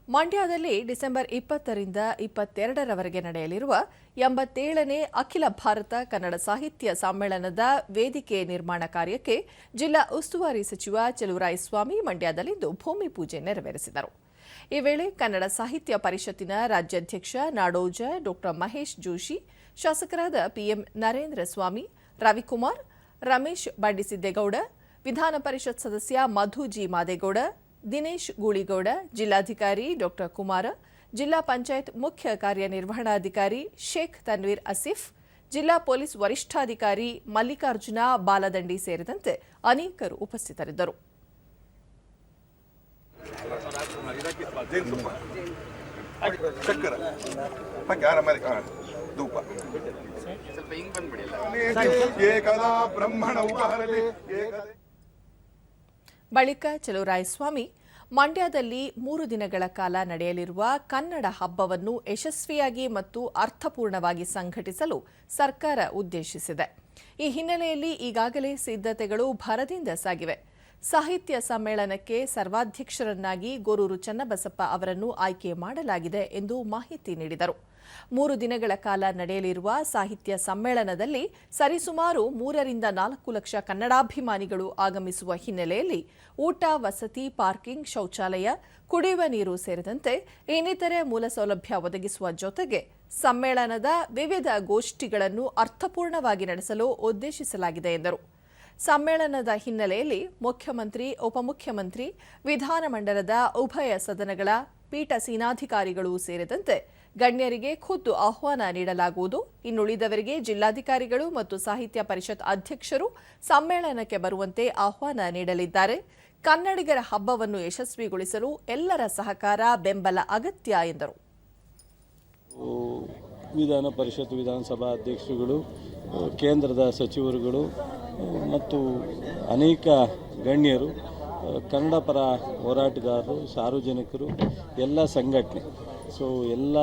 ಮಂಡ್ಯದಲ್ಲಿ ಡಿಸೆಂಬರ್ 20ರಿಂದ 22ರವರೆಗೆ ನಡೆಯಲಿರುವ 87ನೇ ಅಖಿಲ ಭಾರತ ಕನ್ನಡ ಸಾಹಿತ್ಯ ಸಮ್ಮೇಳನದ ವೇದಿಕೆ ನಿರ್ಮಾಣ ಕಾರ್ಯಕ್ಕೆ ಜಿಲ್ಲಾ ಉಸ್ತುವಾರಿ ಸಚಿವ ಚಲುವರಾಯಸ್ವಾಮಿ ಮಂಡ್ಯದಲ್ಲಿಂದು ಭೂಮಿ ಪೂಜೆ ನೆರವೇರಿಸಿದರು. ಈ ವೇಳೆ ಕನ್ನಡ ಸಾಹಿತ್ಯ ಪರಿಷತ್ತಿನ ರಾಜ್ಯಾಧ್ಯಕ್ಷ ನಾಡೋಜ ಡಾ ಮಹೇಶ್ ಜೋಶಿ, ಶಾಸಕರಾದ ಪಿಎಂ ನರೇಂದ್ರ ಸ್ವಾಮಿ, ರವಿಕುಮಾರ್, ರಮೇಶ್ ಬಂಡಿಸಿದ್ದೇಗೌಡ, ವಿಧಾನ ಪರಿಷತ್ ಸದಸ್ಯ ಮಧು ಜಿ ಮಾದೇಗೌಡ, ದಿನೇಶ್ ಗೂಳಿಗೌಡ, ಜಿಲ್ಲಾಧಿಕಾರಿ ಡಾ ಕುಮಾರ, ಜಿಲ್ಲಾ ಪಂಚಾಯತ್ ಮುಖ್ಯ ಕಾರ್ಯನಿರ್ವಹಣಾಧಿಕಾರಿ ಶೇಖ್ ತನ್ವೀರ್ ಅಸಿಫ್, ಜಿಲ್ಲಾ ಪೊಲೀಸ್ ವರಿಷ್ಠಾಧಿಕಾರಿ ಮಲ್ಲಿಕಾರ್ಜುನ ಬಾಲದಂಡಿ ಸೇರಿದಂತೆ ಅನೇಕರು ಉಪಸ್ಥಿತರಿದ್ದರು. ಬಳಿಕ ಚಲುವರಾಯಸ್ವಾಮಿ ಮಂಡ್ಯದಲ್ಲಿ 3 ದಿನಗಳ ಕಾಲ ನಡೆಯಲಿರುವ ಕನ್ನಡ ಹಬ್ಬವನ್ನು ಯಶಸ್ವಿಯಾಗಿ ಮತ್ತು ಅರ್ಥಪೂರ್ಣವಾಗಿ ಸಂಘಟಿಸಲು ಸರ್ಕಾರ ಉದ್ದೇಶಿಸಿದೆ. ಈ ಹಿನ್ನೆಲೆಯಲ್ಲಿ ಈಗಾಗಲೇ ಸಿದ್ಧತೆಗಳು ಭರದಿಂದ ಸಾಗಿವೆ. ಸಾಹಿತ್ಯ ಸಮ್ಮೇಳನಕ್ಕೆ ಸರ್ವಾಧ್ಯಕ್ಷರನ್ನಾಗಿ ಗೊರೂರು ಚನ್ನಬಸಪ್ಪ ಅವರನ್ನು ಆಯ್ಕೆ ಮಾಡಲಾಗಿದೆ ಎಂದು ಮಾಹಿತಿ ನೀಡಿದರು. 3 ದಿನಗಳ ಕಾಲ ನಡೆಯಲಿರುವ ಸಾಹಿತ್ಯ ಸಮ್ಮೇಳನದಲ್ಲಿ ಸರಿಸುಮಾರು 3 ರಿಂದ 4 ಲಕ್ಷ ಕನ್ನಡಾಭಿಮಾನಿಗಳು ಆಗಮಿಸುವ ಹಿನ್ನೆಲೆಯಲ್ಲಿ ಊಟ, ವಸತಿ, ಪಾರ್ಕಿಂಗ್, ಶೌಚಾಲಯ, ಕುಡಿಯುವ ನೀರು ಸೇರಿದಂತೆ ಇನ್ನಿತರೆ ಮೂಲಸೌಲಭ್ಯ ಒದಗಿಸುವ ಜೊತೆಗೆ ಸಮ್ಮೇಳನದ ವಿವಿಧ ಗೋಷ್ಠಿಗಳನ್ನು ಅರ್ಥಪೂರ್ಣವಾಗಿ ನಡೆಸಲು ಉದ್ದೇಶಿಸಲಾಗಿದೆ ಎಂದರು. ಸಮ್ಮೇಳನದ ಹಿನ್ನೆಲೆಯಲ್ಲಿ ಮುಖ್ಯಮಂತ್ರಿ, ಉಪಮುಖ್ಯಮಂತ್ರಿ, ವಿಧಾನಮಂಡಲದ ಉಭಯ ಸದನಗಳ ಪೀಠಾಸೀನಾಧಿಕಾರಿಗಳು ಸೇರಿದಂತೆ ಗಣ್ಯರಿಗೆ ಖುದ್ದು ಆಹ್ವಾನ ನೀಡಲಾಗುವುದು. ಇನ್ನುಳಿದವರಿಗೆ ಜಿಲ್ಲಾಧಿಕಾರಿಗಳು ಮತ್ತು ಸಾಹಿತ್ಯ ಪರಿಷತ್ ಅಧ್ಯಕ್ಷರು ಸಮ್ಮೇಳನಕ್ಕೆ ಬರುವಂತೆ ಆಹ್ವಾನ ನೀಡಲಿದ್ದಾರೆ. ಕನ್ನಡಿಗರ ಹಬ್ಬವನ್ನು ಯಶಸ್ವಿಗೊಳಿಸಲು ಎಲ್ಲರ ಸಹಕಾರ, ಬೆಂಬಲ ಅಗತ್ಯ ಎಂದರು. ವಿಧಾನ ಪರಿಷತ್, ವಿಧಾನಸಭಾ ಅಧ್ಯಕ್ಷರುಗಳು, ಕೇಂದ್ರದ ಸಚಿವರುಗಳು ಮತ್ತು ಅನೇಕ ಗಣ್ಯರು, ಕನ್ನಡ ಪರ ಹೋರಾಟಗಾರರು, ಸಾರ್ವಜನಿಕರು, ಎಲ್ಲ ಸಂಘಟನೆ, ಎಲ್ಲ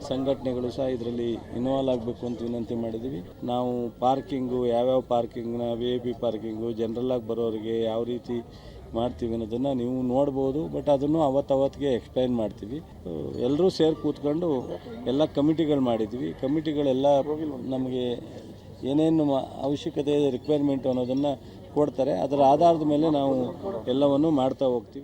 ಸಂಘಟನೆಗಳು ಸಹ ಇದರಲ್ಲಿ ಇನ್ವಾಲ್ವ್ ಆಗಬೇಕು ಅಂತ ವಿನಂತಿ ಮಾಡಿದ್ದೀವಿ. ನಾವು ಪಾರ್ಕಿಂಗು, ಯಾವ್ಯಾವ ಪಾರ್ಕಿಂಗ್ನ, VIP ಪಾರ್ಕಿಂಗು, ಜನರಲ್ಲಾಗಿ ಬರೋರಿಗೆ ಯಾವ ರೀತಿ ಮಾಡ್ತೀವಿ ಅನ್ನೋದನ್ನು ನೀವು ನೋಡ್ಬೋದು. ಬಟ್ ಅದನ್ನು ಅವತ್ತಿಗೆ ಎಕ್ಸ್ಪ್ಲೈನ್ ಮಾಡ್ತೀವಿ. ಎಲ್ಲರೂ ಸೇರಿ ಕೂತ್ಕೊಂಡು ಎಲ್ಲ ಕಮಿಟಿಗಳು ಮಾಡಿದ್ವಿ. ಕಮಿಟಿಗಳೆಲ್ಲ ನಮಗೆ ಏನೇನು ಅವಶ್ಯಕತೆ, ರಿಕ್ವೈರ್ಮೆಂಟು ಅನ್ನೋದನ್ನು ಕೊಡ್ತಾರೆ. ಅದರ ಆಧಾರದ ಮೇಲೆ ನಾವು ಎಲ್ಲವನ್ನು ಮಾಡ್ತಾ ಹೋಗ್ತೀವಿ.